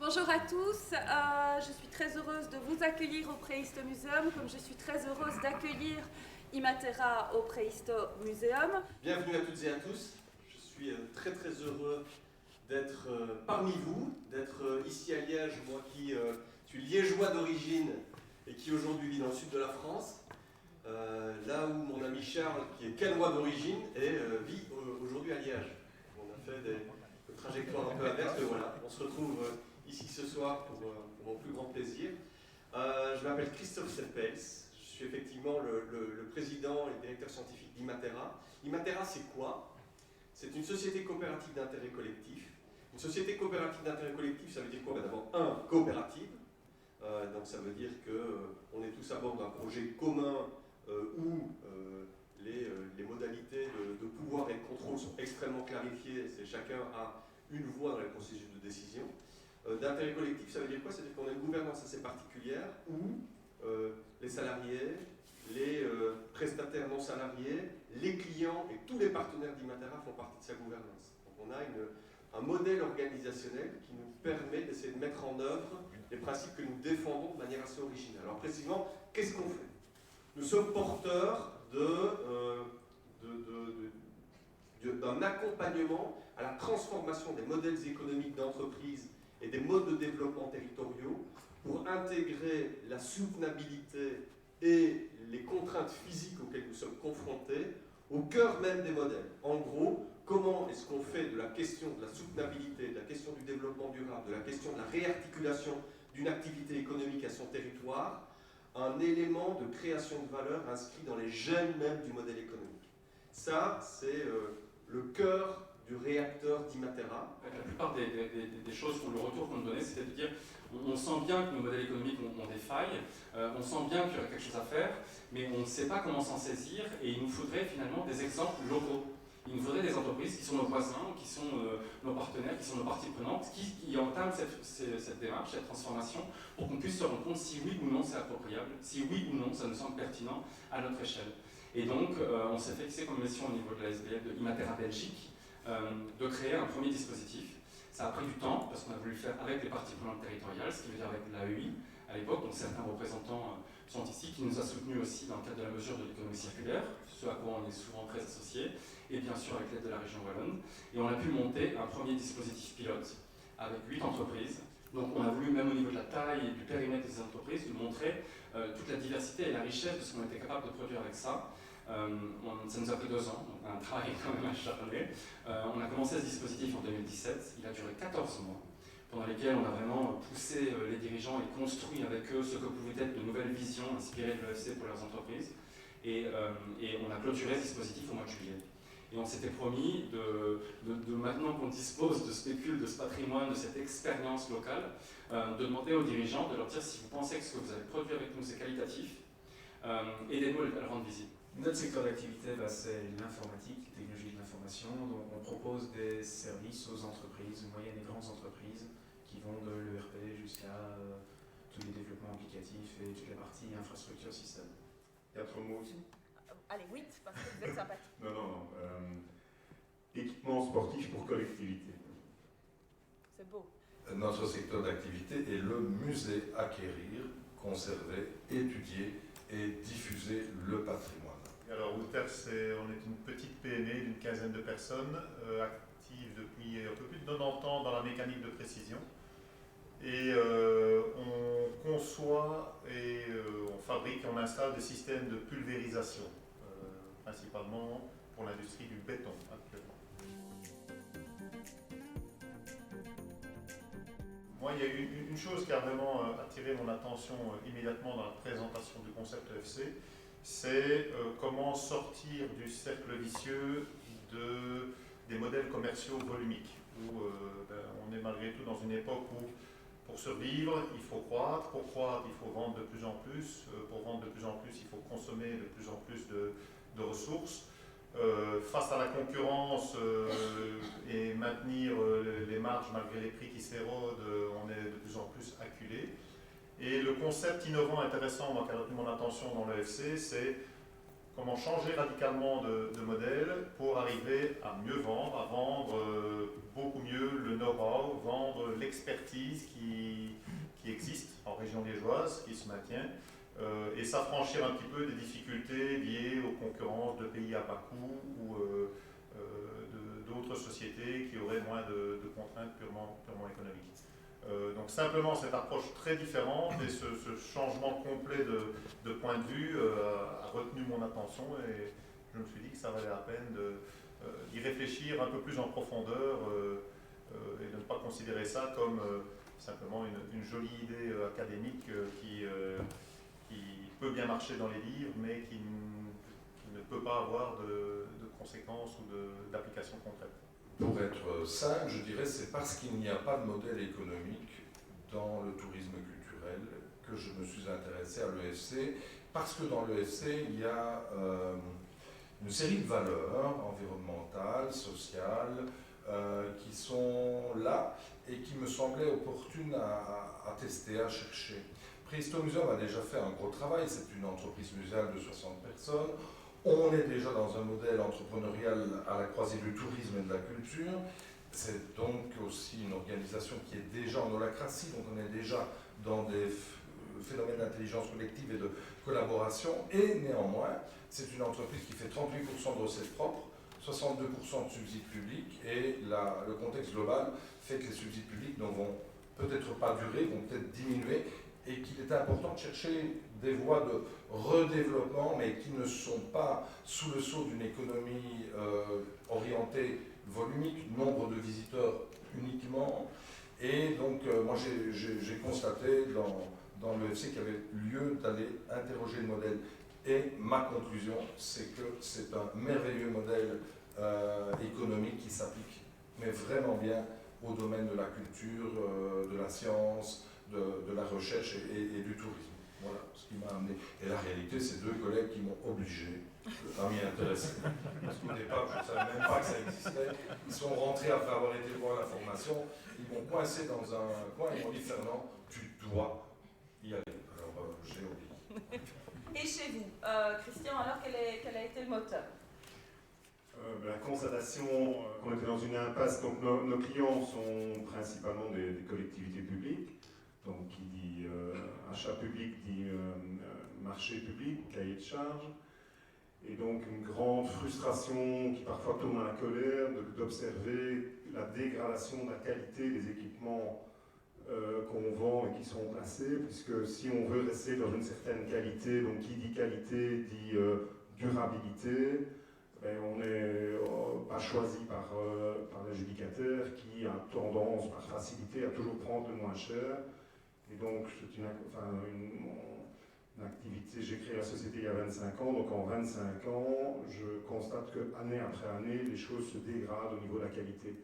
Bonjour à tous, je suis très heureuse de vous accueillir au Préhisto Museum, comme je suis très heureuse d'accueillir Imatera au Préhisto Museum. Bienvenue à toutes et à tous, je suis très heureux d'être parmi vous, d'être ici à Liège, moi qui suis liégeois d'origine et qui aujourd'hui vis dans le sud de la France, là où mon ami Charles, qui est cannois d'origine, vit aujourd'hui à Liège. On a fait des trajectoires un peu inverses, mais voilà, on se retrouve ici ce soir pour mon plus grand plaisir. Je m'appelle Christophe Seppels, je suis effectivement le président et directeur scientifique d'Imatera. Imatera, c'est quoi? C'est une société coopérative d'intérêt collectif. Une société coopérative d'intérêt collectif, ça veut dire quoi? D'abord, coopérative. Donc ça veut dire qu'on est tous à bord d'un projet commun où les modalités de pouvoir et de contrôle sont extrêmement clarifiées. Chacun a une voix dans les processus de décision. D'intérêt collectif, ça veut dire quoi? Ça veut dire qu'on a une gouvernance assez particulière où les salariés, les prestataires non salariés, les clients et tous les partenaires d'Imatera font partie de sa gouvernance. Donc on a un modèle organisationnel qui nous permet d'essayer de mettre en œuvre les principes que nous défendons de manière assez originale. Alors précisément, qu'est-ce qu'on fait? Nous sommes porteurs d'un accompagnement à la transformation des modèles économiques d'entreprise et des modes de développement territoriaux pour intégrer la soutenabilité et les contraintes physiques auxquelles nous sommes confrontés au cœur même des modèles. En gros, comment est-ce qu'on fait de la question de la soutenabilité, de la question du développement durable, de la question de la réarticulation d'une activité économique à son territoire, un élément de création de valeur inscrit dans les gènes même du modèle économique. Ça, c'est le cœur du réacteur d'Imatera. La plupart des choses, le retour qu'on nous donnait, c'était de dire on sent bien que nos modèles économiques ont des failles, on sent bien qu'il y aurait quelque chose à faire, mais on ne sait pas comment s'en saisir, et il nous faudrait finalement des exemples locaux. Il nous faudrait des entreprises qui sont nos voisins, qui sont nos partenaires, qui sont nos parties prenantes, qui entament cette démarche, cette transformation, pour qu'on puisse se rendre compte si oui ou non c'est appropriable, si oui ou non ça nous semble pertinent à notre échelle. Et donc, on s'est fixé comme mission au niveau de la SBF de Imatera Belgique, de créer un premier dispositif. Ça a pris du temps, parce qu'on a voulu le faire avec les parties prenantes territoriales, ce qui veut dire avec l'AEI à l'époque, donc certains représentants sont ici, qui nous a soutenus aussi dans le cadre de la mesure de l'économie circulaire, ce à quoi on est souvent très associé, et bien sûr avec l'aide de la région wallonne. Et on a pu monter un premier dispositif pilote avec 8 entreprises. Donc on a voulu, même au niveau de la taille et du périmètre des entreprises, nous montrer toute la diversité et la richesse de ce qu'on était capable de produire avec ça. Ça nous a pris 2 ans, donc un travail quand même acharné. On a commencé ce dispositif en 2017, il a duré 14 mois, pendant lesquels on a vraiment poussé les dirigeants et construit avec eux ce que pouvaient être de nouvelles visions inspirées de l'EFC pour leurs entreprises. Et on a clôturé ce dispositif au mois de juillet. Et on s'était promis de maintenant qu'on dispose de ce pécule, de ce patrimoine, de cette expérience locale, de demander aux dirigeants, de leur dire si vous pensez que ce que vous avez produit avec nous c'est qualitatif, aidez-nous à le rendre visible. Notre secteur d'activité, c'est l'informatique, les technologies de l'information. Donc on propose des services aux entreprises, moyennes et grandes entreprises, qui vont de l'ERP jusqu'à tous les développements applicatifs et toute la partie infrastructure système. Il y a 3 mots aussi? Allez, 8, parce que vous êtes sympathique. Non. Équipement sportif pour collectivité. C'est beau. Notre secteur d'activité est le musée acquérir, conserver, étudier et diffuser le patrimoine. Alors, Wouters, on est une petite PME d'une quinzaine de personnes, active depuis un peu plus de 90 ans dans la mécanique de précision. Et on conçoit et on fabrique, on installe des systèmes de pulvérisation, principalement pour l'industrie du béton actuellement. Moi, il y a eu une chose qui a vraiment attiré mon attention immédiatement dans la présentation du concept EFC, c'est comment sortir du cercle vicieux des modèles commerciaux volumiques, où on est malgré tout dans une époque où pour survivre, il faut croître. Pour croître, il faut vendre de plus en plus. Pour vendre de plus en plus, il faut consommer de plus en plus de ressources. Face à la concurrence et maintenir les marges malgré les prix qui s'érodent, on est de plus en plus acculé. Et le concept innovant intéressant qui a retenu mon attention dans l'EFC, c'est comment changer radicalement de modèle pour arriver à mieux vendre, à vendre beaucoup mieux le know-how, vendre l'expertise qui existe en région liégeoise, qui se maintient, et s'affranchir un petit peu des difficultés liées aux concurrences de pays à bas coût ou d'autres sociétés qui auraient moins de contraintes purement économiques. Donc simplement cette approche très différente et ce changement complet de point de vue a retenu mon attention et je me suis dit que ça valait la peine d'y réfléchir un peu plus en profondeur et de ne pas considérer ça comme simplement une jolie idée académique qui peut bien marcher dans les livres mais qui ne peut pas avoir de conséquences ou d'applications concrètes. Pour être simple, je dirais c'est parce qu'il n'y a pas de modèle économique dans le tourisme culturel que je me suis intéressé à l'EFC, parce que dans l'EFC, il y a une série de valeurs environnementales, sociales, qui sont là et qui me semblaient opportunes à tester, à chercher. Préhistomuseum a déjà fait un gros travail, c'est une entreprise muséale de 60 personnes. On est déjà dans un modèle entrepreneurial à la croisée du tourisme et de la culture. C'est donc aussi une organisation qui est déjà en holacratie, donc on est déjà dans des phénomènes d'intelligence collective et de collaboration. Et néanmoins, c'est une entreprise qui fait 38% de recettes propres, 62% de subsides publics, et le contexte global fait que les subsides publics ne vont peut-être pas durer, vont peut-être diminuer, et qu'il est important de chercher des voies de redéveloppement, mais qui ne sont pas sous le sceau d'une économie orientée volumique, nombre de visiteurs uniquement. Et donc, moi, j'ai constaté dans l'EFC qu'il y avait lieu d'aller interroger le modèle. Et ma conclusion, c'est que c'est un merveilleux modèle économique qui s'applique, mais vraiment bien au domaine de la culture, de la science, de la recherche et du tourisme. Voilà ce qui m'a amené. Et la réalité, c'est deux collègues qui m'ont obligé à m'y intéresser. Parce qu'au départ, je ne savais même pas que ça existait. Ils sont rentrés après avoir été voir la formation. Ils m'ont coincé dans un coin et m'ont dit Fernand, tu dois y aller. Alors j'ai obéi. Et chez vous, Christian, alors quel a été le moteur? La constatation qu'on était dans une impasse, donc nos clients sont principalement des collectivités publiques. Donc, qui dit achat public dit marché public, cahier de charges. Et donc, une grande frustration qui parfois tourne à la colère d'observer la dégradation de la qualité des équipements qu'on vend et qui sont placés. Puisque si on veut rester dans une certaine qualité, donc qui dit qualité dit durabilité, ben, on n'est pas choisi par l'adjudicateur qui a tendance, par facilité, à toujours prendre le moins cher. Et donc, c'est une activité, j'ai créé la société il y a 25 ans, donc en 25 ans, je constate que année après année, les choses se dégradent au niveau de la qualité.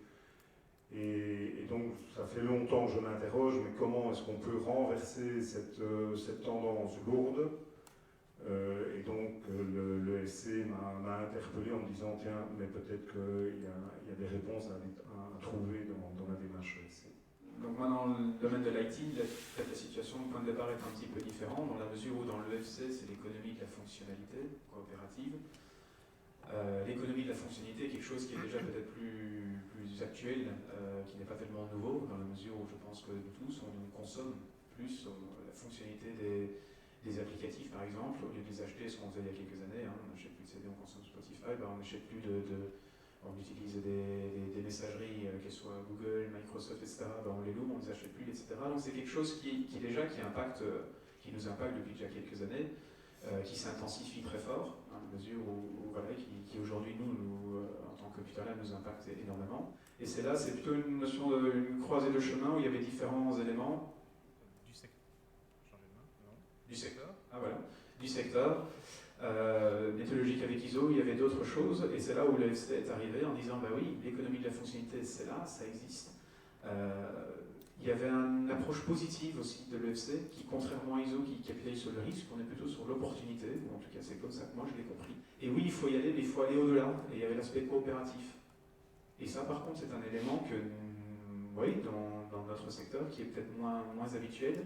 Et donc, ça fait longtemps que je m'interroge, mais comment est-ce qu'on peut renverser cette tendance lourde? Et donc, le SC m'a interpellé en me disant, tiens, mais peut-être qu'il y a des réponses à trouver dans la démarche ESC. Donc moi, dans le domaine de l'IT, la situation, le point de départ est un petit peu différent, dans la mesure où dans l'EFC, c'est l'économie de la fonctionnalité coopérative. L'économie de la fonctionnalité est quelque chose qui est déjà peut-être plus actuel, qui n'est pas tellement nouveau, dans la mesure où je pense que nous tous, on consomme plus la fonctionnalité des applicatifs, par exemple, au lieu de les acheter, ce qu'on faisait il y a quelques années, on n'achète plus de CD, on consomme Spotify, on n'achète plus on utilise des messageries, qu'elles soient Google, Microsoft, etc. On les loue, on ne les achète plus, etc. Donc c'est quelque chose qui nous impacte depuis déjà quelques années, qui s'intensifie très fort, à mesure où voilà, qui aujourd'hui, nous, en tant que Computer Lab, nous impacte énormément. Et c'est plutôt une notion d'une croisée de chemin où il y avait différents éléments. Du secteur. Changer de main, non? Du secteur. Ah voilà, du secteur. Méthodologique avec ISO, il y avait d'autres choses, et c'est là où l'EFC est arrivé en disant bah oui, l'économie de la fonctionnalité c'est là, ça existe. Il y avait une approche positive aussi de l'EFC qui, contrairement à ISO qui capitalise sur le risque, on est plutôt sur l'opportunité, ou en tout cas c'est comme ça que moi je l'ai compris. Et oui, il faut y aller, mais il faut aller au-delà, et il y avait l'aspect coopératif. Et ça par contre c'est un élément que, oui, dans notre secteur qui est peut-être moins habituel.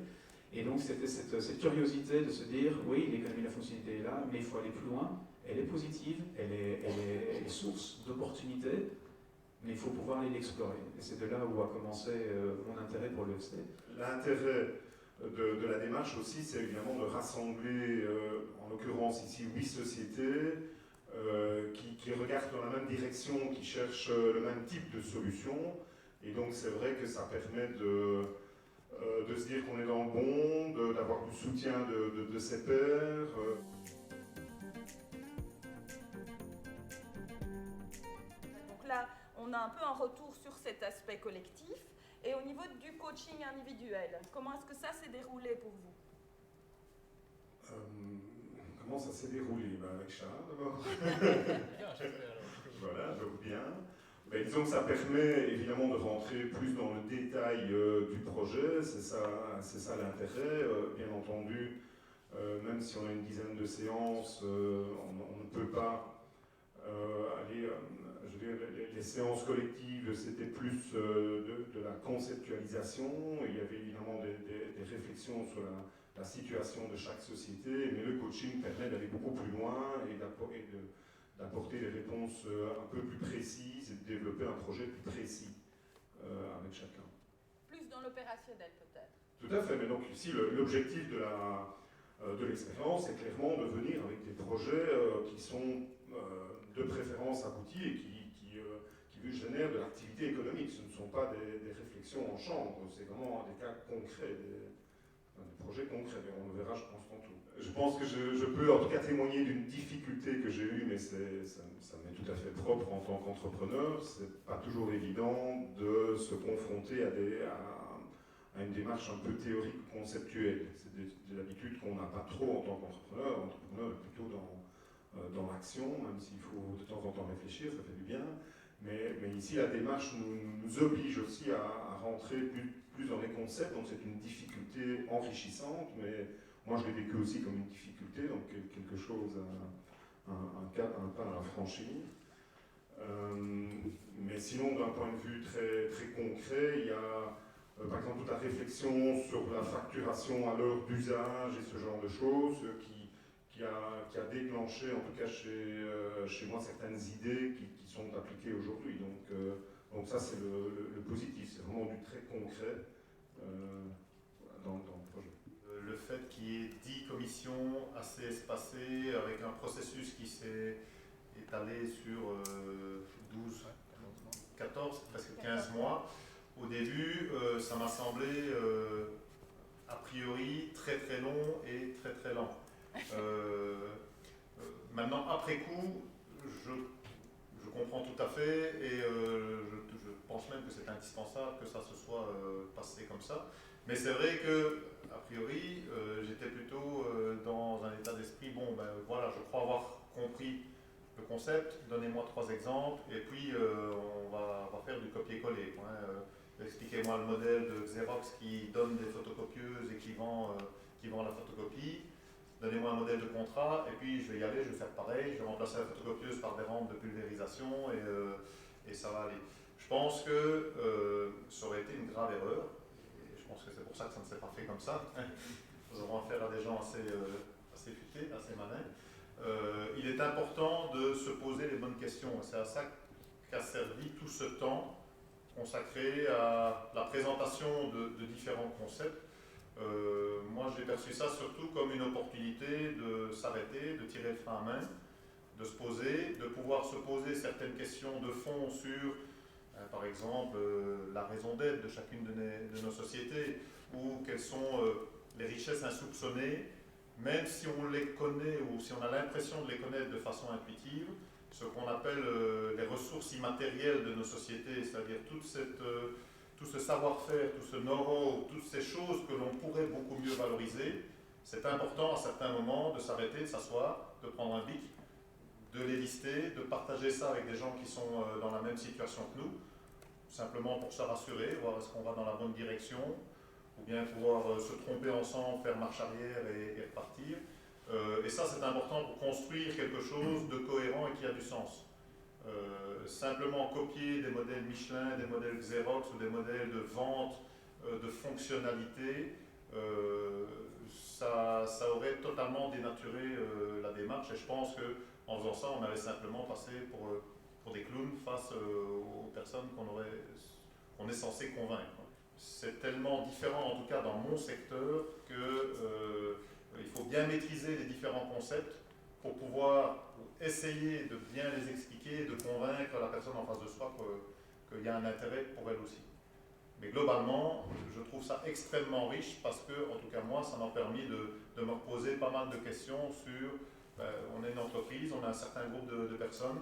Et donc c'était cette curiosité de se dire, oui, l'économie de la fonctionnalité est là, mais il faut aller plus loin. Elle est positive, elle est source d'opportunités, mais il faut pouvoir aller l'explorer. Et c'est de là où a commencé mon intérêt pour l'EFC. L'intérêt de la démarche aussi, c'est évidemment de rassembler, en l'occurrence ici, 8 sociétés qui regardent dans la même direction, qui cherchent le même type de solution. Et donc c'est vrai que ça permet de se dire qu'on est dans le bon, d'avoir du soutien de ses pairs. Donc là, on a un peu un retour sur cet aspect collectif. Et au niveau du coaching individuel, comment est-ce que ça s'est déroulé pour vous? Comment ça s'est déroulé? Avec Charles d'abord. Voilà, donc bien. Disons que ça permet évidemment de rentrer plus dans le détail du projet, c'est ça l'intérêt. Bien entendu, même si on a une dizaine de séances, on ne peut pas aller... je veux dire, les séances collectives, c'était plus de la conceptualisation. Il y avait évidemment des réflexions sur la situation de chaque société, mais le coaching permet d'aller beaucoup plus loin et d'apporter des réponses un peu plus précises et de développer un projet plus précis avec chacun. Plus dans l'opérationnel peut-être. Tout à fait, mais donc ici l'objectif de l'expérience est clairement de venir avec des projets qui sont de préférence aboutis et qui génèrent de l'activité économique. Ce ne sont pas des réflexions en chambre, c'est vraiment des cas concrets, des projets concrets, mais on le verra je pense tantôt. Je pense que je peux en tout cas témoigner d'une difficulté que j'ai eue, mais ça m'est tout à fait propre en tant qu'entrepreneur. C'est pas toujours évident de se confronter à une démarche un peu théorique, conceptuelle. C'est des habitudes qu'on n'a pas trop en tant qu'entrepreneur. L'entrepreneur est plutôt dans l'action, même s'il faut de temps en temps réfléchir, ça fait du bien. Mais ici, la démarche nous oblige aussi à rentrer plus dans les concepts, donc c'est une difficulté enrichissante, mais moi je l'ai vécu aussi comme une difficulté, donc quelque chose, un pas à franchir. Mais sinon, d'un point de vue très, très concret, il y a par exemple toute la réflexion sur la facturation à l'heure d'usage et ce genre de choses qui a déclenché, en tout cas chez moi, certaines idées qui sont appliquées aujourd'hui. Donc ça, c'est le positif, c'est vraiment du très concret dans le projet. Le fait qu'il y ait 10 commissions assez espacées, avec un processus qui s'est étalé sur 12, 14, presque 15 mois, au début, ça m'a semblé a priori très très long et très très lent. Maintenant, après coup, je comprends tout à fait et je pense même que c'est indispensable que ça se soit passé comme ça. Mais c'est vrai que, a priori, j'étais plutôt dans un état d'esprit, bon, ben voilà, je crois avoir compris le concept, donnez-moi 3 exemples et puis on va faire du copier-coller. Expliquez-moi le modèle de Xerox qui donne des photocopieuses et qui vend la photocopie. Donnez-moi un modèle de contrat, et puis je vais y aller, je vais faire pareil, je vais remplacer la photocopieuse par des rampes de pulvérisation, et ça va aller. Je pense que ça aurait été une grave erreur, et je pense que c'est pour ça que ça ne s'est pas fait comme ça. Nous aurons affaire à des gens assez futés, assez malins. Il est important de se poser les bonnes questions, et c'est à ça qu'a servi tout ce temps consacré à la présentation de différents concepts. Moi, j'ai perçu ça surtout comme une opportunité de s'arrêter, de tirer le frein à main, de se poser, de pouvoir se poser certaines questions de fond sur, par exemple, la raison d'être de chacune de nos sociétés, ou quelles sont les richesses insoupçonnées, même si on les connaît ou si on a l'impression de les connaître de façon intuitive, ce qu'on appelle les ressources immatérielles de nos sociétés, c'est-à-dire tout ce savoir-faire, tout ce know-how, toutes ces choses que l'on pourrait beaucoup mieux valoriser. C'est important à certains moments de s'arrêter, de s'asseoir, de prendre un bic, de les lister, de partager ça avec des gens qui sont dans la même situation que nous, simplement pour se rassurer, voir est-ce qu'on va dans la bonne direction, ou bien pouvoir se tromper ensemble, faire marche arrière et repartir. Et ça, c'est important pour construire quelque chose de cohérent et qui a du sens. Simplement copier des modèles Michelin, des modèles Xerox ou des modèles de vente, de fonctionnalité, ça aurait totalement dénaturé la démarche. Et je pense qu'en faisant ça, on allait simplement passer pour des clowns face aux personnes qu'on est censé convaincre. C'est tellement différent, en tout cas dans mon secteur, qu'il faut bien maîtriser les différents concepts pour pouvoir essayer de bien les expliquer, de convaincre la personne en face de soi qu'il y a un intérêt pour elle aussi. Mais globalement, je trouve ça extrêmement riche parce que, en tout cas moi, ça m'a permis de me reposer pas mal de questions sur, on est une entreprise, on a un certain groupe de personnes,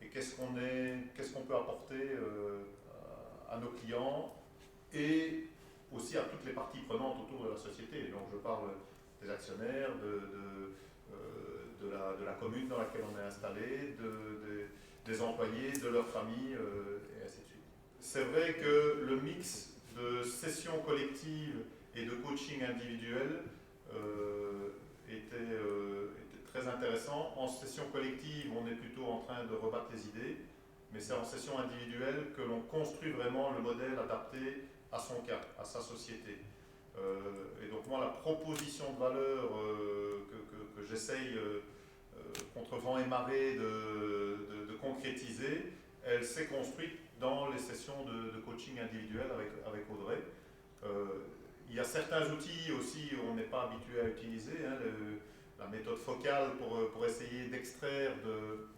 et qu'est-ce qu'on peut apporter à nos clients et aussi à toutes les parties prenantes autour de la société. Donc je parle des actionnaires, de la commune dans laquelle on est installé, des employés, de leurs familles, et ainsi de suite. C'est vrai que le mix de sessions collectives et de coaching individuel était très intéressant. En session collective, on est plutôt en train de rebattre les idées, mais c'est en session individuelle que l'on construit vraiment le modèle adapté à son cas, à sa société. Et donc moi, la proposition de valeur que j'essaye contre vent et marée de concrétiser, elle s'est construite dans les sessions de coaching individuel avec Audrey. Il y a certains outils aussi où on n'est pas habitué à utiliser, hein, la méthode focale pour essayer d'extraire de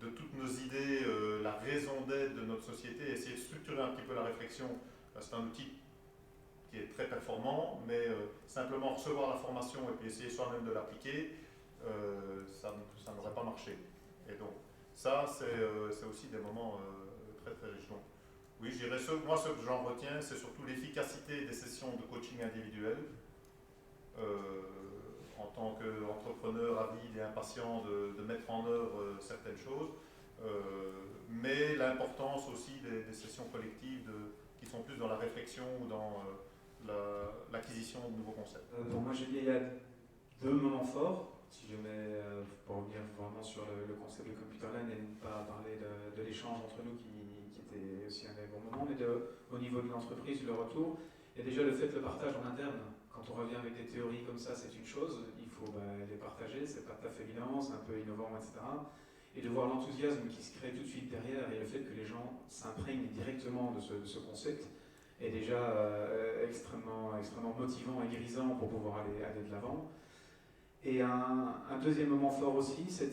toutes nos idées la raison d'être de notre société, essayer de structurer un petit peu la réflexion. C'est un outil qui est très performant, mais simplement recevoir la formation et puis essayer soi-même de l'appliquer, ça n'aurait pas marché. Et donc, ça, c'est aussi des moments très très riches. Donc, oui, je dirais, moi, ce que j'en retiens, c'est surtout l'efficacité des sessions de coaching individuel. En tant qu'entrepreneur avide et impatient de mettre en œuvre certaines choses, mais l'importance aussi des sessions collectives qui sont plus dans la réflexion ou dans l'acquisition de nouveaux concepts. Pour moi, j'ai dit il y a deux moments forts. Si je mets, pour revenir vraiment sur le concept de Computerland et ne pas parler de l'échange entre nous qui était aussi un des bons moments, mais au niveau de l'entreprise, le retour, il y a déjà le fait de le partage en interne. Quand on revient avec des théories comme ça, c'est une chose, il faut les partager, c'est pas tout à fait évident, c'est un peu innovant, etc. Et de voir l'enthousiasme qui se crée tout de suite derrière et le fait que les gens s'imprègnent directement de ce concept est déjà extrêmement motivant et grisant pour pouvoir aller de l'avant. Et un deuxième moment fort aussi, ça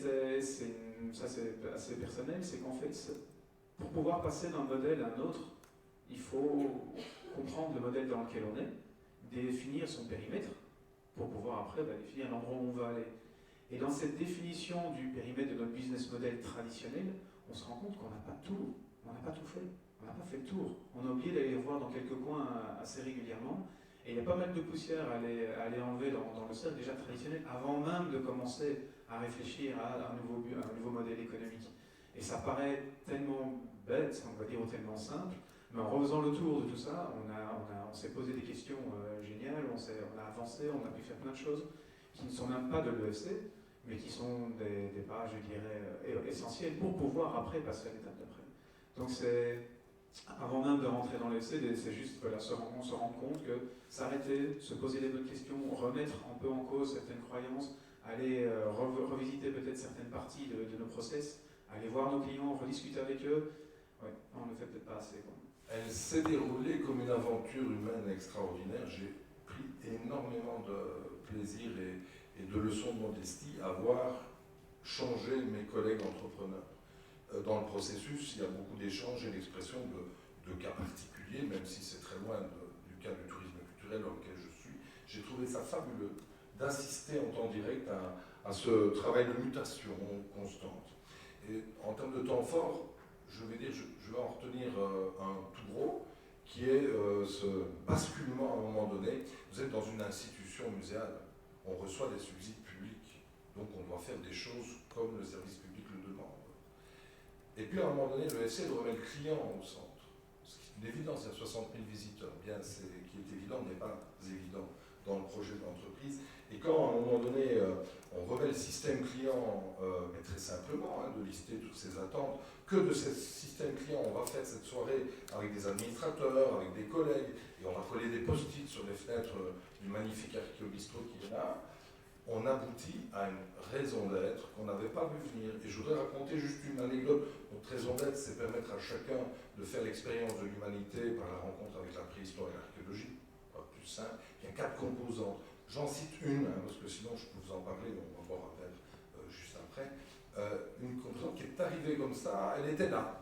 c'est assez personnel, c'est qu'en fait, pour pouvoir passer d'un modèle à un autre, il faut comprendre le modèle dans lequel on est, définir son périmètre, pour pouvoir après définir l'endroit où on va aller. Et dans cette définition du périmètre de notre business model traditionnel, on se rend compte qu'on n'a pas tout, on n'a pas tout fait, on n'a pas fait le tour. On a oublié d'aller voir dans quelques coins assez régulièrement. Et il y a pas mal de poussière à aller enlever dans le cercle déjà traditionnel avant même de commencer à réfléchir à un nouveau modèle économique. Et ça paraît tellement bête, on va dire, ou tellement simple, mais en refaisant le tour de tout ça, on s'est posé des questions géniales, on a avancé, on a pu faire plein de choses qui ne sont même pas de l'EFC, mais qui sont des pas, je dirais, essentiels pour pouvoir après passer à l'étape d'après. Donc avant même de rentrer dans l'EFC, c'est juste se rendre compte que s'arrêter, se poser les bonnes questions, remettre un peu en cause certaines croyances, aller revisiter peut-être certaines parties de nos process, aller voir nos clients, rediscuter avec eux, ouais, on ne le fait peut-être pas assez. Quoi. Elle s'est déroulée comme une aventure humaine extraordinaire. J'ai pris énormément de plaisir et de leçons de modestie à voir changer mes collègues entrepreneurs. Dans le processus, il y a beaucoup d'échanges et d'expressions de cas particuliers, même si c'est très loin du cas du tourisme culturel dans lequel je suis. J'ai trouvé ça fabuleux d'assister en temps direct à ce travail de mutation constante. Et en termes de temps fort, je vais en retenir un tout gros, qui est ce basculement à un moment donné. Vous êtes dans une institution muséale, on reçoit des subsides publics, donc on doit faire des choses comme le service public le demande. Et puis à un moment donné, le FC remet le client au centre. Ce qui est une évidence, il y a 60 000 visiteurs. Bien, ce qui est évident n'est pas évident dans le projet de l'entreprise. Et quand à un moment donné, on remet le système client, mais très simplement, hein, de lister toutes ses attentes. Que de ce système client, on va faire cette soirée avec des administrateurs, avec des collègues, et on va coller des post-it sur les fenêtres du magnifique archéobistro qui est là. On aboutit à une raison d'être qu'on n'avait pas vu venir. Et je voudrais raconter juste une anecdote. Notre raison d'être, c'est permettre à chacun de faire l'expérience de l'humanité par la rencontre avec la préhistoire et l'archéologie. Pas plus simple. Il y a 4 composantes. J'en cite une, hein, parce que sinon je peux vous en parler, on va boire un verre juste après. Une composante qui est arrivée comme ça, elle était là,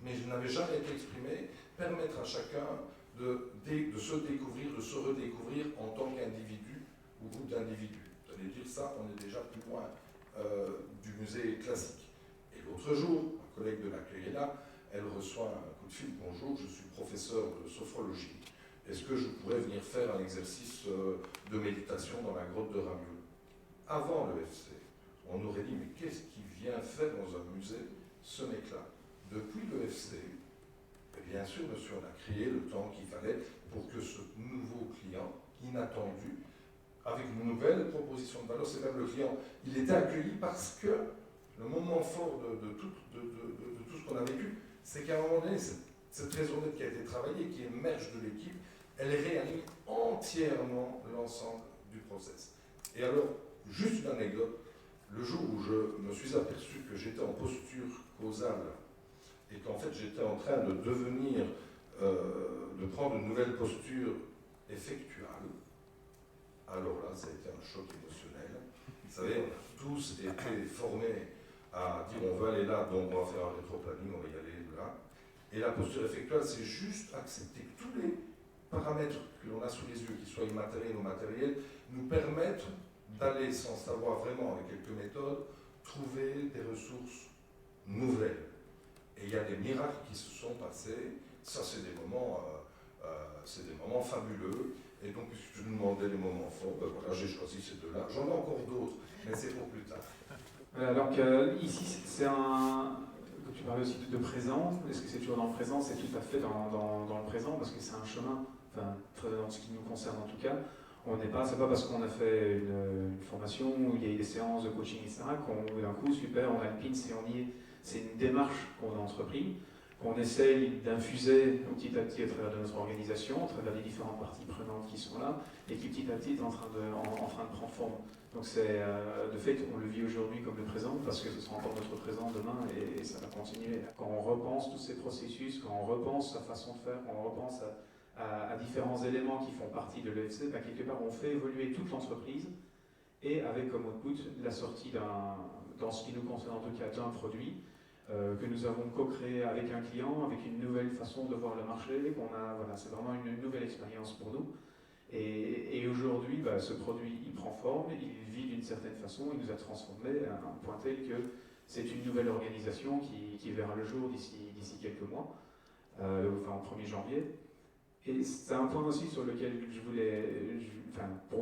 mais je n'avais jamais été exprimée. Permettre à chacun de se découvrir, de se redécouvrir en tant qu'individu ou groupe d'individus. Vous allez dire ça, on est déjà plus loin du musée classique. Et l'autre jour, un collègue de l'accueil est là, elle reçoit un coup de fil, bonjour, je suis professeur de sophrologie. Est-ce que je pourrais venir faire un exercice de méditation dans la grotte de Ramioul? Avant le FC, on aurait dit, mais qu'est-ce qu'il vient faire dans un musée, ce mec-là? Depuis le FC, bien sûr, monsieur, on a créé le temps qu'il fallait pour que ce nouveau client, inattendu, avec une nouvelle proposition de valeur, c'est même le client, il était accueilli parce que le moment fort de tout ce qu'on a vécu, c'est qu'à un moment donné, cette raison d'être qui a été travaillée, qui émerge de l'équipe, elle réanime entièrement l'ensemble du process. Et alors, juste une anecdote, le jour où je me suis aperçu que j'étais en posture causale et qu'en fait j'étais en train de devenir, de prendre une nouvelle posture effectuale, alors là, ça a été un choc émotionnel. Vous savez, on a tous été formés à dire on va aller là, donc on va faire un rétro-planning, on va y aller là. Et la posture effectuelle, c'est juste accepter que tous les paramètres que l'on a sous les yeux, qu'ils soient immatériels ou matériels, nous permettent d'aller, sans savoir vraiment avec quelques méthodes, trouver des ressources nouvelles. Et il y a des miracles qui se sont passés. Ça, c'est des moments fabuleux. Et donc, puisque je nous demandais les moments forts, ben voilà, j'ai choisi ces deux-là. J'en ai encore d'autres, mais c'est pour plus tard. Alors que ici, c'est un... Tu parlais aussi de présent. Est-ce que c'est toujours dans le présent? C'est tout à fait dans le présent, parce que c'est un chemin, enfin, dans ce qui nous concerne en tout cas. C'est pas parce qu'on a fait une formation où il y a eu des séances de coaching, etc., qu'on d'un coup, super, on a le pin, et on y est. C'est une démarche qu'on a entreprise, qu'on essaye d'infuser petit à petit à travers de notre organisation, à travers les différentes parties prenantes qui sont là, et qui petit à petit est en train de prendre forme. Donc c'est, de fait, on le vit aujourd'hui comme le présent, parce que ce sera encore notre présent demain, et ça va continuer. Quand on repense tous ces processus, quand on repense sa façon de faire, quand on repense à différents éléments qui font partie de l'EFC, ben, quelque part on fait évoluer toute l'entreprise, et avec comme output la sortie dans ce qui nous concerne en tout cas, d'un produit, que nous avons co-créé avec un client, avec une nouvelle façon de voir le marché, voilà, c'est vraiment une nouvelle expérience pour nous. Et aujourd'hui, bah, ce produit, il prend forme, il vit d'une certaine façon, il nous a transformés à un point tel que c'est une nouvelle organisation qui verra le jour d'ici quelques mois, enfin au 1er janvier. Et c'est un point aussi sur lequel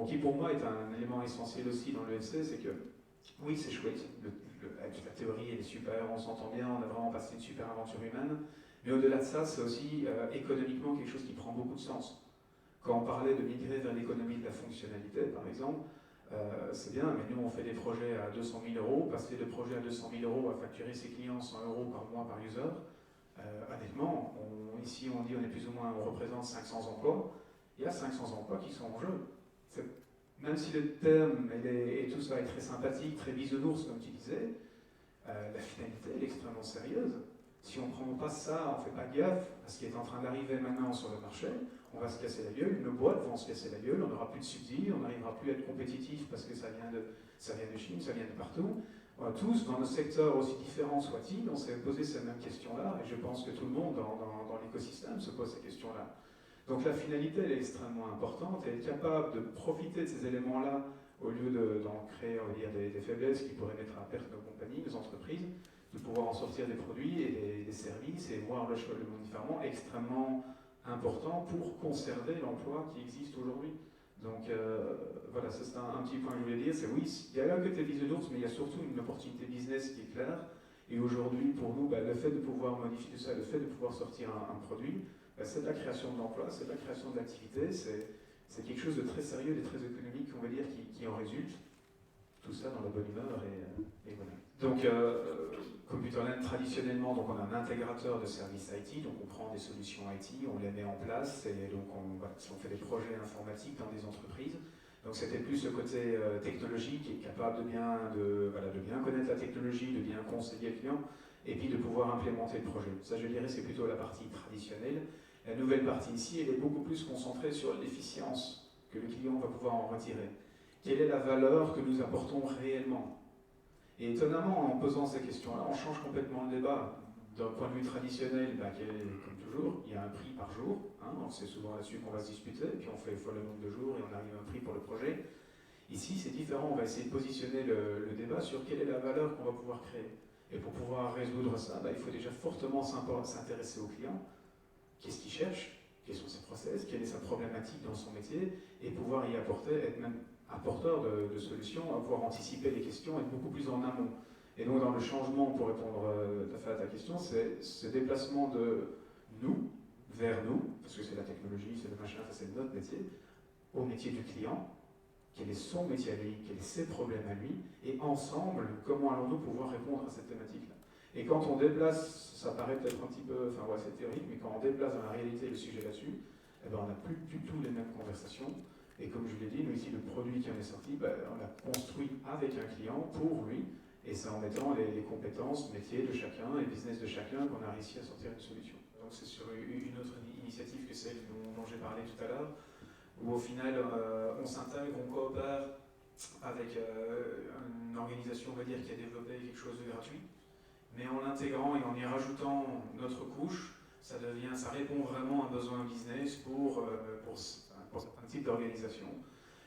qui pour moi est un élément essentiel aussi dans l'EFC, c'est que oui, c'est chouette, la théorie elle est super, on s'entend bien, on a vraiment passé une super aventure humaine, mais au-delà de ça, c'est aussi économiquement quelque chose qui prend beaucoup de sens. Quand on parlait de migrer vers l'économie de la fonctionnalité, par exemple, c'est bien, mais nous on fait des projets à 200 000 euros, passer de projet à 200 000 euros à facturer ses clients 100 euros par mois par user, honnêtement, ici on dit on représente 500 emplois, il y a 500 emplois qui sont en jeu. Même si le terme et tout ça est très sympathique, très bisounours comme tu disais, la finalité elle est extrêmement sérieuse. Si on ne prend pas ça, on ne fait pas gaffe à ce qui est en train d'arriver maintenant sur le marché, on va se casser la gueule, nos boîtes vont se casser la gueule, on n'aura plus de subsides, on n'arrivera plus à être compétitif parce que ça vient de Chine, ça vient de partout. Tous, dans nos secteurs aussi différents soient-ils, on s'est posé ces mêmes questions-là, et je pense que tout le monde dans l'écosystème se pose ces questions-là. Donc la finalité, elle est extrêmement importante, et être capable de profiter de ces éléments-là, au lieu d'en créer, on va dire, des faiblesses qui pourraient mettre à perte nos compagnies, nos entreprises, de pouvoir en sortir des produits et des services, et voir le monde différemment, extrêmement important pour conserver l'emploi qui existe aujourd'hui. Donc voilà, ça c'est un petit point que je voulais dire, c'est oui, il y a un côté bisounours, mais il y a surtout une opportunité business qui est claire, et aujourd'hui pour nous, le fait de pouvoir modifier ça, le fait de pouvoir sortir un produit, c'est de la création de l'emploi, c'est de la création de l'activité, c'est quelque chose de très sérieux et très économique, on va dire, qui en résulte. tout ça dans la bonne humeur et voilà. Donc Computerland traditionnellement, donc on a un intégrateur de services IT, donc on prend des solutions IT, on les met en place et donc on fait des projets informatiques dans des entreprises. Donc c'était plus le côté technologique, capable de bien connaître la technologie, de bien conseiller le client et puis de pouvoir implémenter le projet. Ça je dirais c'est plutôt la partie traditionnelle. La nouvelle partie ici, elle est beaucoup plus concentrée sur l'efficience que le client va pouvoir en retirer. Quelle est la valeur que nous apportons réellement? Et étonnamment, en posant ces questions-là, on change complètement le débat. D'un point de vue traditionnel, comme toujours, il y a un prix par jour. C'est souvent là-dessus qu'on va se disputer, puis on fait fois le nombre de jours et on arrive à un prix pour le projet. Ici, c'est différent. On va essayer de positionner le débat sur quelle est la valeur qu'on va pouvoir créer. Et pour pouvoir résoudre ça, il faut déjà fortement s'intéresser au client. Qu'est-ce qu'il cherche? Quels sont ses process? Quelle est sa problématique dans son métier? Et pouvoir y apporter, être même apporteur de solutions, à pouvoir anticiper les questions, être beaucoup plus en amont. Et donc dans le changement, pour répondre à ta question, c'est ce déplacement de nous vers nous, parce que c'est la technologie, c'est le machin, c'est notre métier, au métier du client, quel est son métier à lui, quels sont ses problèmes à lui, et ensemble, comment allons-nous pouvoir répondre à cette thématique-là. Et quand on déplace, ça paraît peut-être un petit peu, c'est théorique, mais quand on déplace dans la réalité le sujet là-dessus, on n'a plus du tout les mêmes conversations. Et comme je l'ai dit, nous ici, le produit qui en est sorti, on l'a construit avec un client, pour lui, et c'est en mettant les compétences, métiers de chacun et business de chacun qu'on a réussi à sortir une solution. Donc c'est sur une autre initiative que celle dont j'ai parlé tout à l'heure, où au final, on s'intègre, on coopère avec une organisation, on va dire, qui a développé quelque chose de gratuit, mais en l'intégrant et en y rajoutant notre couche, ça répond vraiment à un besoin business pour un type d'organisation.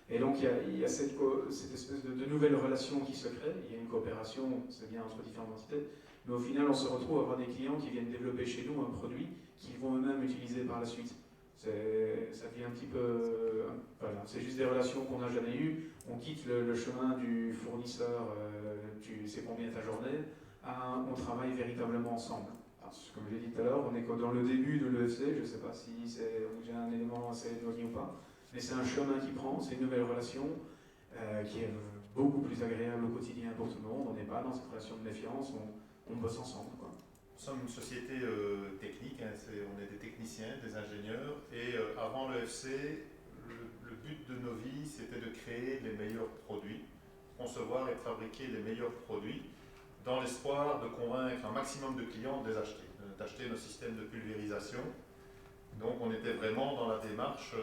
Et donc il y a cette espèce de nouvelle relation qui se crée, il y a une coopération, c'est bien entre différentes entités, mais au final on se retrouve à avoir des clients qui viennent développer chez nous un produit qu'ils vont eux-mêmes utiliser par la suite. Ça devient un petit peu... c'est juste des relations qu'on n'a jamais eues, on quitte le chemin du fournisseur, tu sais combien ta journée, on travaille véritablement ensemble. Comme je l'ai dit tout à l'heure, on est dans le début de l'EFC, je ne sais pas si j'ai un élément assez éloigné ou pas, mais c'est un chemin qui prend, c'est une nouvelle relation qui est beaucoup plus agréable au quotidien pour tout le monde. On n'est pas dans cette relation de méfiance, on bosse ensemble. Nous sommes une société technique, on est des techniciens, des ingénieurs, et avant l'EFC, le but de nos vies, c'était de créer les meilleurs produits, concevoir et fabriquer les meilleurs produits, dans l'espoir de convaincre un maximum de clients de les acheter, d'acheter nos systèmes de pulvérisation. Donc on était vraiment dans la démarche,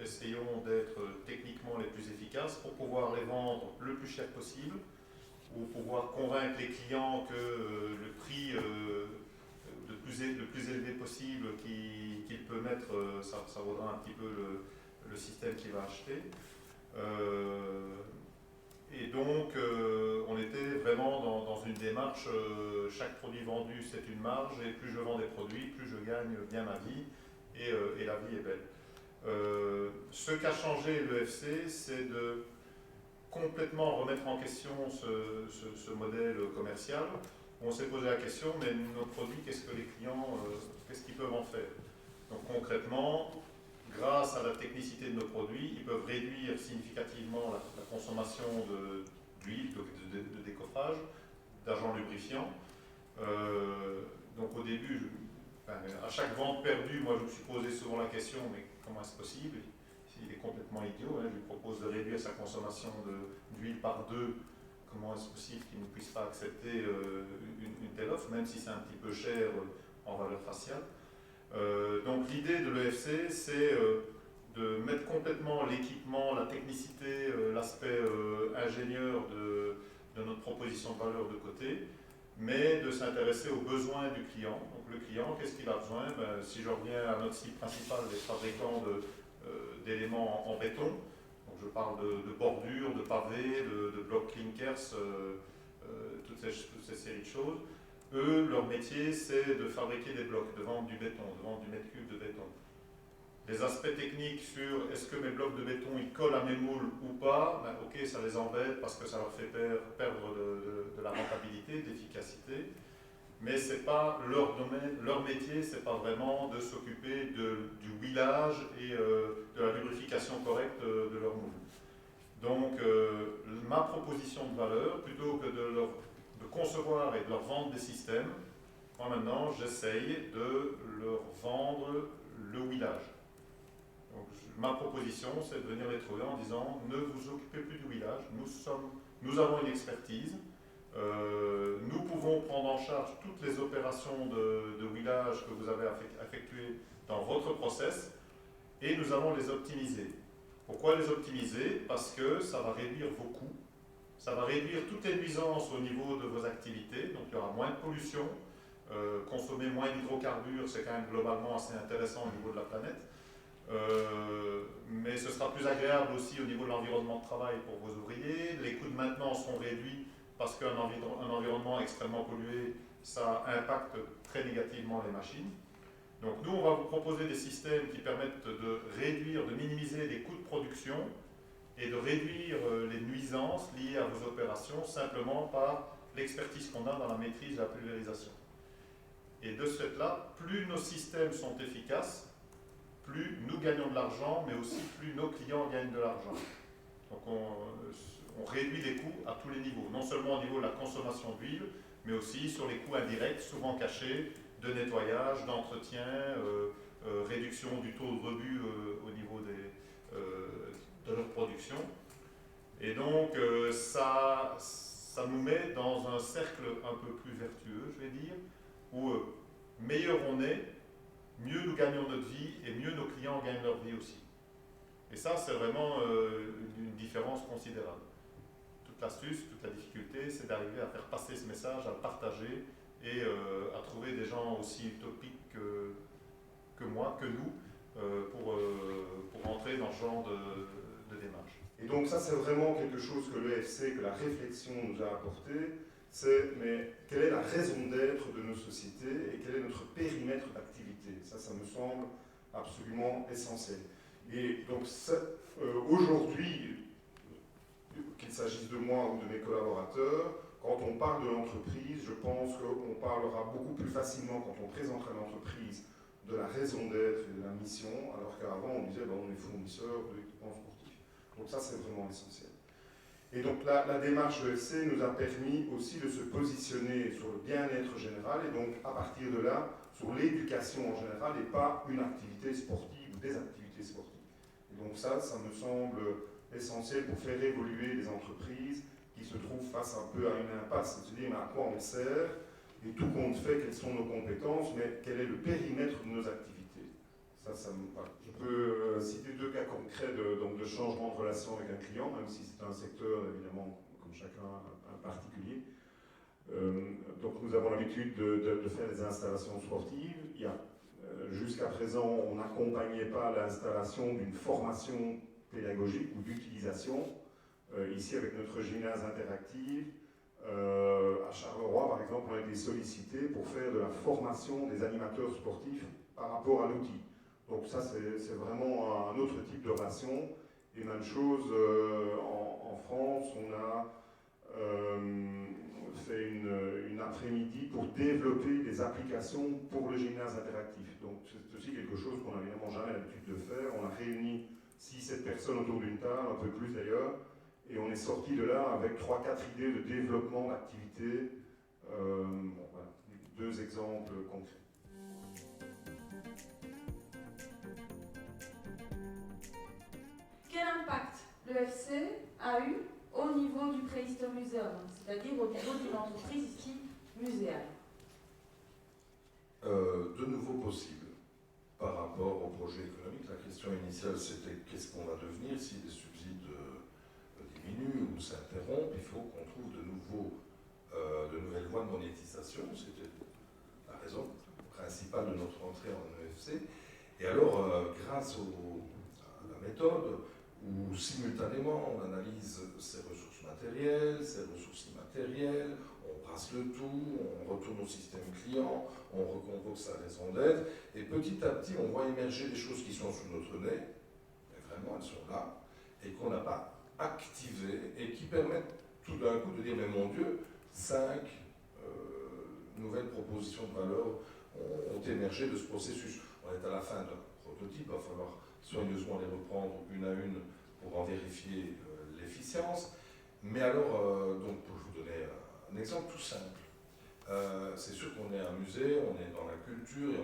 essayons d'être techniquement les plus efficaces pour pouvoir les vendre le plus cher possible, ou pouvoir convaincre les clients que le prix le plus élevé possible qu'il peut mettre, ça vaudra un petit peu le système qu'il va acheter. Et donc, on était vraiment dans une démarche, chaque produit vendu c'est une marge, et plus je vends des produits, plus je gagne bien ma vie, et la vie est belle. Ce qu'a changé l'EFC, c'est de complètement remettre en question ce modèle commercial. On s'est posé la question, mais nos produits, qu'est-ce que les clients, qu'est-ce qu'ils peuvent en faire? Donc concrètement, grâce à la technicité de nos produits, ils peuvent réduire significativement la consommation d'huile, de décoffrage, d'agents lubrifiants. Donc au début, à chaque vente perdue, moi je me suis posé souvent la question, mais comment est-ce possible? Il est complètement idiot, je lui propose de réduire sa consommation d'huile par 2. Comment est-ce possible qu'il ne puisse pas accepter une telle offre, même si c'est un petit peu cher en valeur faciale? Donc l'idée de l'EFC, c'est de mettre complètement l'équipement, la technicité, l'aspect ingénieur de notre proposition de valeur de côté, mais de s'intéresser aux besoins du client. Donc le client, qu'est-ce qu'il a besoin? Si je reviens à notre site principal des fabricants d'éléments en béton, donc je parle de bordures, de pavés, de blocs clinkers, toutes ces séries de choses. Eux, leur métier, c'est de fabriquer des blocs, de vendre du béton, de vendre du mètre cube de béton. Les aspects techniques sur est-ce que mes blocs de béton ils collent à mes moules ou pas, ok, ça les embête parce que ça leur fait perdre de la rentabilité, de l'efficacité, mais c'est pas leur domaine, leur métier, c'est pas vraiment de s'occuper du huilage et de la lubrification correcte de leurs moules. Donc ma proposition de valeur, plutôt que de concevoir et de leur vendre des systèmes, moi maintenant j'essaye de leur vendre le wheelage. Donc, ma proposition, c'est de venir les trouver en disant ne vous occupez plus du wheelage, nous avons une expertise, nous pouvons prendre en charge toutes les opérations de wheelage que vous avez effectuées dans votre process et nous allons les optimiser. Pourquoi les optimiser? Parce que ça va réduire vos coûts, ça va réduire toutes les nuisances au niveau de vos activités, donc il y aura moins de pollution, consommer moins d'hydrocarbures, c'est quand même globalement assez intéressant au niveau de la planète. Mais ce sera plus agréable aussi au niveau de l'environnement de travail pour vos ouvriers. Les coûts de maintenance seront réduits parce qu'un environnement extrêmement pollué, ça impacte très négativement les machines. Donc nous, on va vous proposer des systèmes qui permettent de réduire, de minimiser les coûts de production et de réduire les nuisances liées à vos opérations simplement par l'expertise qu'on a dans la maîtrise de la pulvérisation. Et de ce fait-là, plus nos systèmes sont efficaces, plus nous gagnons de l'argent, mais aussi plus nos clients gagnent de l'argent. Donc on réduit les coûts à tous les niveaux, non seulement au niveau de la consommation d'huile, mais aussi sur les coûts indirects, souvent cachés, de nettoyage, d'entretien, réduction du taux de rebut au niveau de leur production. Et donc ça nous met dans un cercle un peu plus vertueux, je vais dire, où meilleur on est, mieux nous gagnons notre vie et mieux nos clients gagnent leur vie aussi. Et ça, c'est vraiment une différence considérable. Toute l'astuce, toute la difficulté, c'est d'arriver à faire passer ce message, à le partager et à trouver des gens aussi utopiques que moi, que nous, pour entrer dans ce genre de démarche. Et donc ça, c'est vraiment quelque chose que l'EFC, que la réflexion nous a apporté, c'est mais quelle est la raison d'être de nos sociétés et quel est notre périmètre d'activité. Ça me semble absolument essentiel. Et donc aujourd'hui, qu'il s'agisse de moi ou de mes collaborateurs, quand on parle de l'entreprise, je pense qu'on parlera beaucoup plus facilement quand on présentera l'entreprise de la raison d'être et de la mission, alors qu'avant on disait on est fournisseur d'équipements sportifs. Donc ça c'est vraiment essentiel. Et donc la démarche EFC nous a permis aussi de se positionner sur le bien-être général et donc à partir de là sur l'éducation en général et pas une activité sportive ou des activités sportives. Et donc ça me semble essentiel pour faire évoluer les entreprises qui se trouvent face un peu à une impasse. C'est de se dire mais à quoi on sert et tout compte fait, quelles sont nos compétences, mais quel est le périmètre de nos activités. Voilà. Je peux citer deux cas concrets de changement de relation avec un client, même si c'est un secteur évidemment comme chacun un particulier. Donc nous avons l'habitude de faire des installations sportives. Jusqu'à présent, on n'accompagnait pas l'installation d'une formation pédagogique ou d'utilisation. Ici, avec notre gymnase interactive, à Charleroi, par exemple, on a été sollicité pour faire de la formation des animateurs sportifs par rapport à l'outil. Donc ça, c'est vraiment un autre type de relation. Et même chose, en France, on a fait une après-midi pour développer des applications pour le gymnase interactif. Donc c'est aussi quelque chose qu'on n'a évidemment jamais l'habitude de faire. On a réuni 6-7 personnes autour d'une table, un peu plus d'ailleurs, et on est sorti de là avec 3-4 idées de développement d'activités. Voilà, deux exemples concrets. Quel impact l'EFC a eu au niveau du Préhistomuseum, c'est-à-dire au niveau d'une entreprise ici muséale? De nouveau possible par rapport au projet économique. La question initiale, c'était qu'est-ce qu'on va devenir si les subsides diminuent ou s'interrompent. Il faut qu'on trouve de nouvelles voies de monétisation. C'était la raison principale de notre entrée en EFC. Et alors, grâce à la méthode, où simultanément on analyse ses ressources matérielles, ses ressources immatérielles, on brasse le tout, on retourne au système client, on reconvoque sa raison d'être, et petit à petit on voit émerger des choses qui sont sous notre nez, mais vraiment elles sont là, et qu'on n'a pas activées, et qui permettent tout d'un coup de dire mais mon Dieu, 5 nouvelles propositions de valeur ont émergé de ce processus. On est à la fin d'un prototype, il va falloir soigneusement les reprendre une à une pour en vérifier l'efficience, Mais alors, donc pour vous donner un exemple tout simple, c'est sûr qu'on est un musée, on est dans la culture, et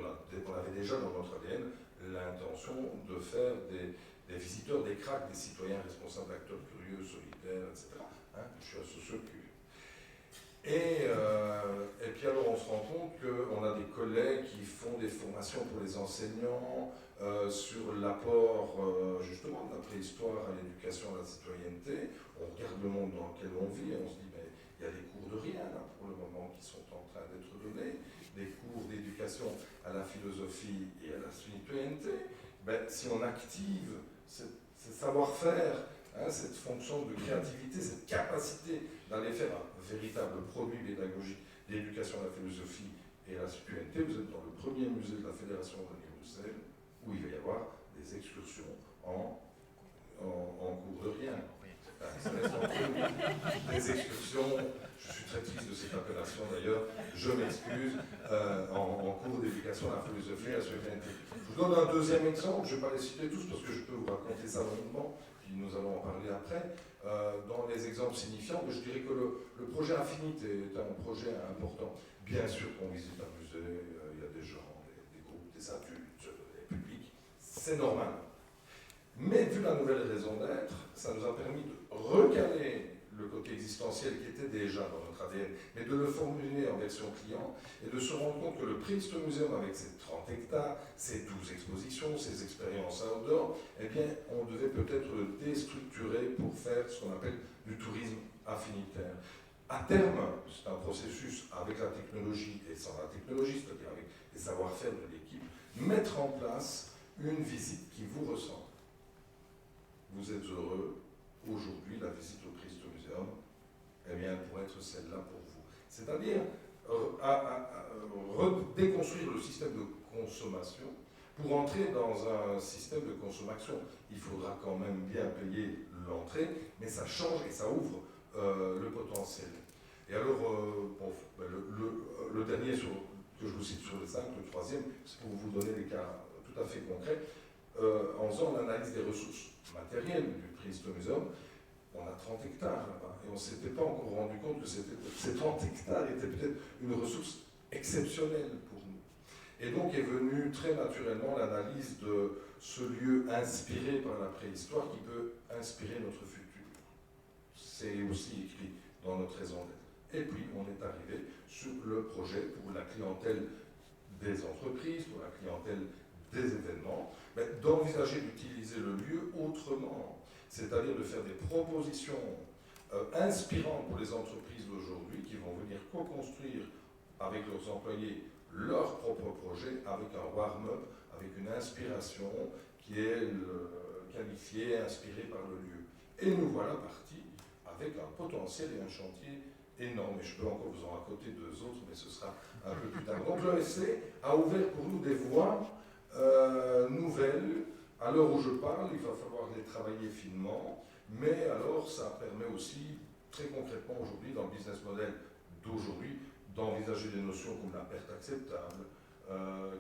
on avait déjà dans notre ADN l'intention de faire des visiteurs, des cracks, des citoyens responsables, acteurs curieux, solidaires, etc. Hein, je suis un sociologue. Et puis alors on se rend compte qu'on a des collègues qui font des formations pour les enseignants sur l'apport justement de la préhistoire à l'éducation, à la citoyenneté. On regarde le monde dans lequel on vit et on se dit mais il y a des cours de rien là, pour le moment qui sont en train d'être donnés, des cours d'éducation à la philosophie et à la citoyenneté. Ben, si on active ce savoir-faire, hein, cette fonction de créativité, cette capacité d'aller faire un véritable produit pédagogique d'éducation à la philosophie et à la citoyenneté, vous êtes dans le premier musée de la Fédération Wallonie-Bruxelles où il va y avoir des excursions en cours de rien. Des excursions, je suis très triste de cette appellation d'ailleurs, je m'excuse, en cours d'éducation à la philosophie et à la citoyenneté. Je vous donne un deuxième exemple, je ne vais pas les citer tous parce que je peux vous raconter ça longuement, puis nous allons en parler après. Dans les exemples signifiants, je dirais que le projet Infinité est un projet important. Bien sûr qu'on visite un musée, il y a des gens, des groupes, des adultes, des publics, c'est normal. Mais vu la nouvelle raison d'être, ça nous a permis de recaler le côté existentiel qui était déjà dans notre ADN, mais de le formuler en version client et de se rendre compte que le Praehistomuseum, avec ses 30 hectares, ses 12 expositions, ses expériences outdoor, eh bien, on devait peut-être le déstructurer pour faire ce qu'on appelle du tourisme affinitaire. À terme, c'est un processus avec la technologie et sans la technologie, c'est-à-dire avec les savoir-faire de l'équipe, mettre en place une visite qui vous ressemble. Vous êtes heureux, aujourd'hui, la visite au Praehistomuseum, eh bien, elle pourrait être celle-là pour vous. C'est-à-dire déconstruire le système de consommation pour entrer dans un système de consommation. Il faudra quand même bien payer l'entrée, mais ça change et ça ouvre le potentiel. Et alors, le dernier que je vous cite sur les 5, le troisième, c'est pour vous donner des cas tout à fait concrets. En faisant l'analyse des ressources matérielles du Praehistomuseum, on a 30 hectares là-bas, et on ne s'était pas encore rendu compte que ces 30 hectares étaient peut-être une ressource exceptionnelle pour nous. Et donc est venue très naturellement l'analyse de ce lieu inspiré par la préhistoire qui peut inspirer notre futur. C'est aussi écrit dans notre raison d'être. Et puis on est arrivé sur le projet pour la clientèle des entreprises, pour la clientèle des événements, d'envisager d'utiliser le lieu autrement, c'est-à-dire de faire des propositions inspirantes pour les entreprises d'aujourd'hui qui vont venir co-construire avec leurs employés leur propre projet avec un warm-up, avec une inspiration qui est qualifiée, inspirée par le lieu. Et nous voilà partis avec un potentiel et un chantier énorme. Et je peux encore vous en raconter deux autres, mais ce sera un peu plus tard. Donc l'ESC a ouvert pour nous des voies nouvelles. À l'heure où je parle, il va falloir les travailler finement, mais alors ça permet aussi, très concrètement aujourd'hui, dans le business model d'aujourd'hui, d'envisager des notions comme la perte acceptable,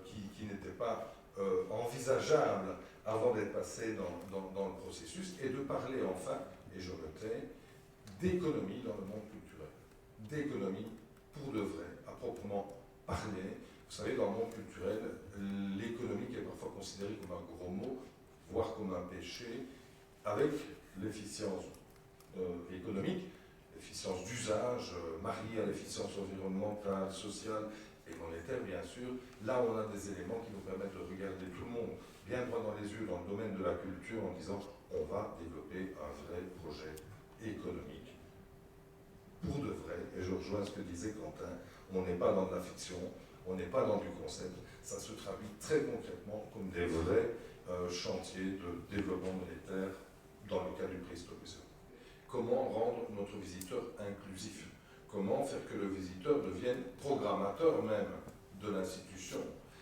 qui n'étaient pas envisageables avant d'être passées dans le processus, et de parler enfin, et je me tais, d'économie dans le monde culturel. D'économie pour de vrai, à proprement parler. Vous savez, dans le monde culturel, l'économie qui est parfois considérée comme un gros mot, voire comme un péché, avec l'efficience économique, l'efficience d'usage, mariée à l'efficience environnementale, sociale et monétaire, bien sûr. Là, on a des éléments qui nous permettent de regarder tout le monde bien droit dans les yeux dans le domaine de la culture en disant on va développer un vrai projet économique pour de vrai. Et je rejoins ce que disait Quentin, on n'est pas dans de la fiction, on n'est pas dans du concept, ça se traduit très concrètement comme des vrais chantiers de développement monétaire dans le cas du Praehistomuseum. Comment rendre notre visiteur inclusif? Comment faire que le visiteur devienne programmateur même de l'institution?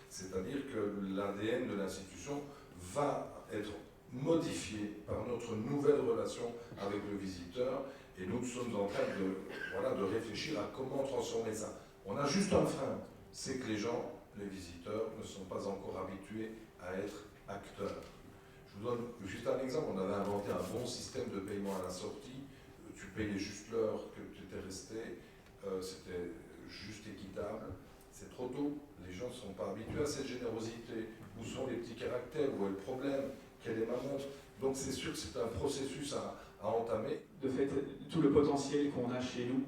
C'est-à-dire que l'ADN de l'institution va être modifié par notre nouvelle relation avec le visiteur et nous sommes en train de réfléchir à comment transformer ça. On a juste un frein, c'est que les gens, les visiteurs, ne sont pas encore habitués à être acteurs. Je vous donne juste un exemple, on avait inventé un bon système de paiement à la sortie, tu payais juste l'heure que tu étais resté, c'était juste équitable. C'est trop tôt, les gens ne sont pas habitués à cette générosité. Où sont les petits caractères, où est le problème, quelle est ma montre. Donc c'est sûr que c'est un processus à entamer. De fait, tout le potentiel qu'on a chez nous,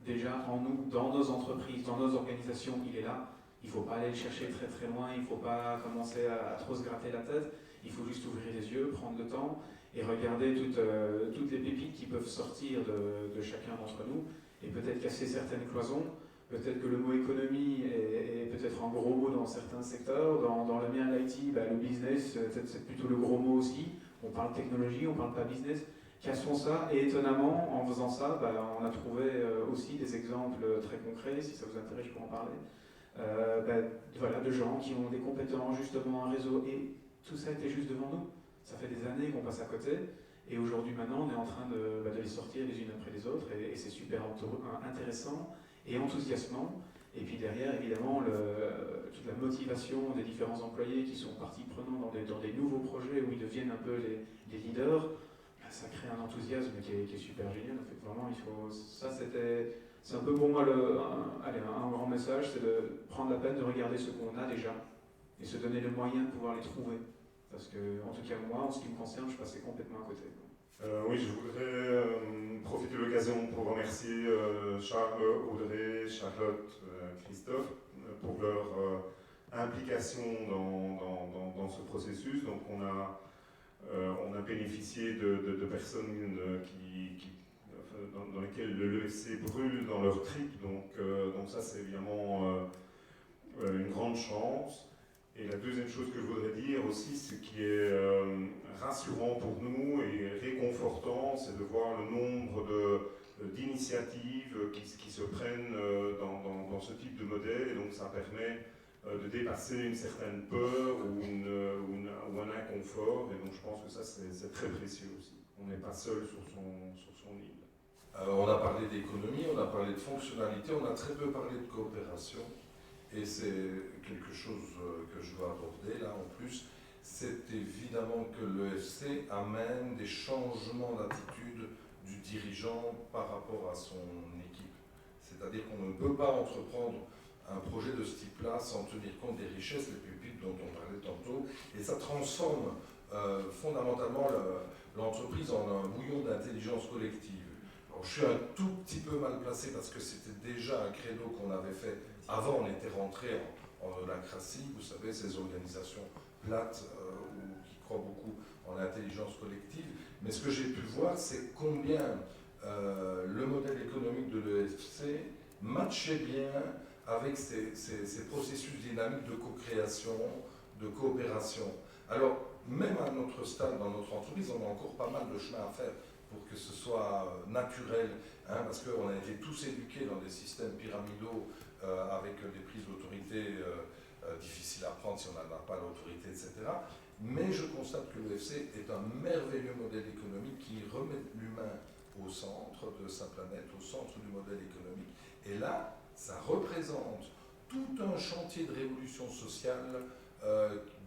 déjà en nous, dans nos entreprises, dans nos organisations, il est là. Il ne faut pas aller le chercher très très loin, il ne faut pas commencer à trop se gratter la tête. Il faut juste ouvrir les yeux, prendre le temps et regarder toutes les pépites qui peuvent sortir de chacun d'entre nous et peut-être casser certaines cloisons. Peut-être que le mot économie est peut-être un gros mot dans certains secteurs. Dans le mien, l'IT, le business, c'est plutôt le gros mot aussi. On parle technologie, on ne parle pas business. Cassons ça. Et étonnamment, en faisant ça, on a trouvé aussi des exemples très concrets. Si ça vous intéresse, je peux en parler. Voilà, de gens qui ont des compétences, justement, un réseau. Et tout ça était juste devant nous. Ça fait des années qu'on passe à côté. Et aujourd'hui, maintenant, on est en train de les sortir les unes après les autres. Et c'est super intéressant et enthousiasmant. Et puis derrière, évidemment, toute la motivation des différents employés qui sont partie prenante dans des nouveaux projets où ils deviennent un peu les leaders, ça crée un enthousiasme qui est super génial. En fait, vraiment, c'est un peu pour moi un grand message, c'est de prendre la peine de regarder ce qu'on a déjà et se donner le moyen de pouvoir les trouver. Parce que, en tout cas, moi, en ce qui me concerne, je passais complètement à côté. Oui, je voudrais profiter de l'occasion pour remercier Audrey, Charlotte, Christophe pour leur implication dans ce processus. Donc on a bénéficié de personnes dans lesquelles l'EFC brûle dans leur trip. Donc ça c'est évidemment une grande chance. Et la deuxième chose que je voudrais dire aussi, ce qui est rassurant pour nous et réconfortant, c'est de voir le nombre d'initiatives qui se prennent dans ce type de modèle. Et donc ça permet de dépasser une certaine peur ou un inconfort. Et donc je pense que ça c'est très précieux aussi. On n'est pas seul sur son île. On a parlé d'économie, on a parlé de fonctionnalité, on a très peu parlé de coopération. Et c'est quelque chose que je veux aborder là en plus, c'est évidemment que l'EFC amène des changements d'attitude du dirigeant par rapport à son équipe. C'est-à-dire qu'on ne peut pas entreprendre un projet de ce type-là sans tenir compte des richesses, les pépites dont on parlait tantôt, et ça transforme fondamentalement l'entreprise en un bouillon d'intelligence collective. Alors, je suis un tout petit peu mal placé parce que c'était déjà un credo qu'on avait fait. Avant, on était rentré en holacratie, vous savez, ces organisations plates qui croient beaucoup en l'intelligence collective. Mais ce que j'ai pu voir, c'est combien le modèle économique de l'EFC matchait bien avec ces processus dynamiques de co-création, de coopération. Alors, même à notre stade, dans notre entreprise, on a encore pas mal de chemin à faire pour que ce soit naturel, parce qu'on a été tous éduqués dans des systèmes pyramidaux avec des prises d'autorité difficiles à prendre si on n'a pas l'autorité, etc. Mais je constate que l'EFC est un merveilleux modèle économique qui remet l'humain au centre de sa planète, au centre du modèle économique. Et là, ça représente tout un chantier de révolution sociale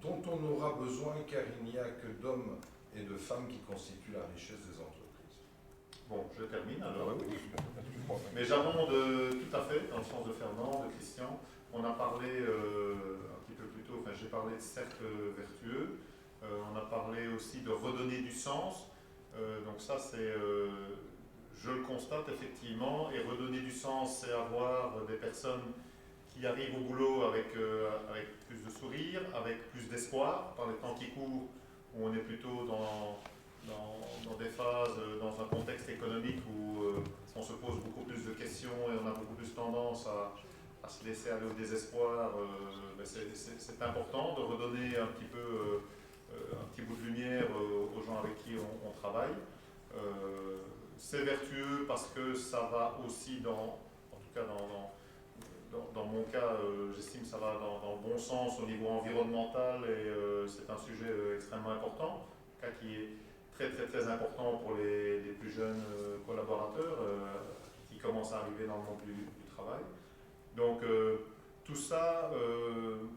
dont on aura besoin car il n'y a que d'hommes et de femmes qui constituent la richesse des entreprises. Bon, je termine alors. Mais j'abonde tout à fait dans le sens de Fernand, de Christian. On a parlé un petit peu plus tôt, enfin j'ai parlé de cercle vertueux. On a parlé aussi de redonner du sens. Donc ça c'est, je le constate effectivement, et redonner du sens, c'est avoir des personnes qui arrivent au boulot avec plus de sourire, avec plus d'espoir, par les temps qui courent, où on est plutôt dans des phases, dans un contexte économique où on se pose beaucoup plus de questions et on a beaucoup plus tendance à se laisser aller au désespoir. C'est important de redonner un petit bout de lumière aux gens avec qui on travaille. C'est vertueux parce que ça va aussi en tout cas dans mon cas, j'estime que ça va dans le bon sens au niveau environnemental et c'est un sujet extrêmement important, un cas qui est très très très important pour les plus jeunes collaborateurs qui commencent à arriver dans le monde du travail. Donc tout ça,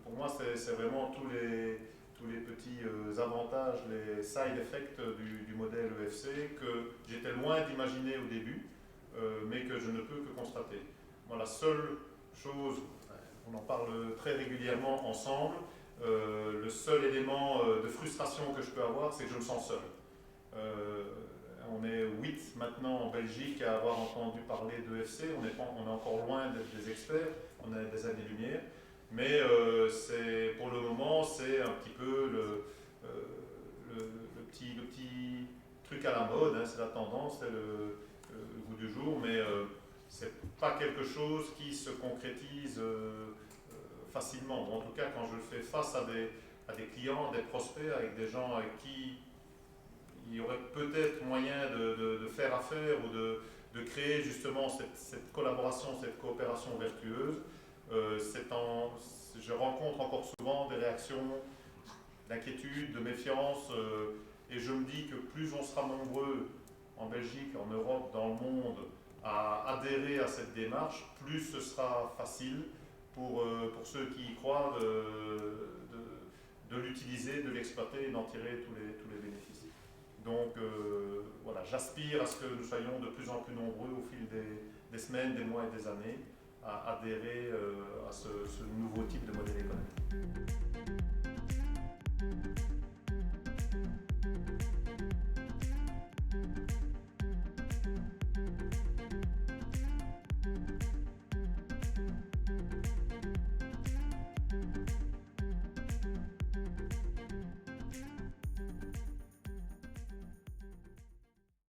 pour moi, c'est vraiment tous les petits avantages, les side effects du modèle EFC que j'étais loin d'imaginer au début, mais que je ne peux que constater. Moi, la seule chose, on en parle très régulièrement ensemble, le seul élément de frustration que je peux avoir, c'est que je me sens seul. On est 8 maintenant en Belgique à avoir entendu parler d'EFC, on est encore loin d'être des experts, on a des années-lumière, mais pour le moment c'est un petit peu le petit truc à la mode, hein, c'est la tendance, c'est le goût du jour, mais c'est pas quelque chose qui se concrétise facilement. En tout cas, quand je le fais face à des clients, des prospects, avec des gens avec qui il y aurait peut-être moyen de faire affaire ou de créer justement cette collaboration, cette coopération vertueuse, je rencontre encore souvent des réactions d'inquiétude, de méfiance, et je me dis que plus on sera nombreux en Belgique, en Europe, dans le monde, à adhérer à cette démarche, plus ce sera facile pour ceux qui y croient de l'utiliser, de l'exploiter et d'en tirer tous les bénéfices. Donc voilà, j'aspire à ce que nous soyons de plus en plus nombreux au fil des semaines, des mois et des années à adhérer à ce nouveau type de modèle économique.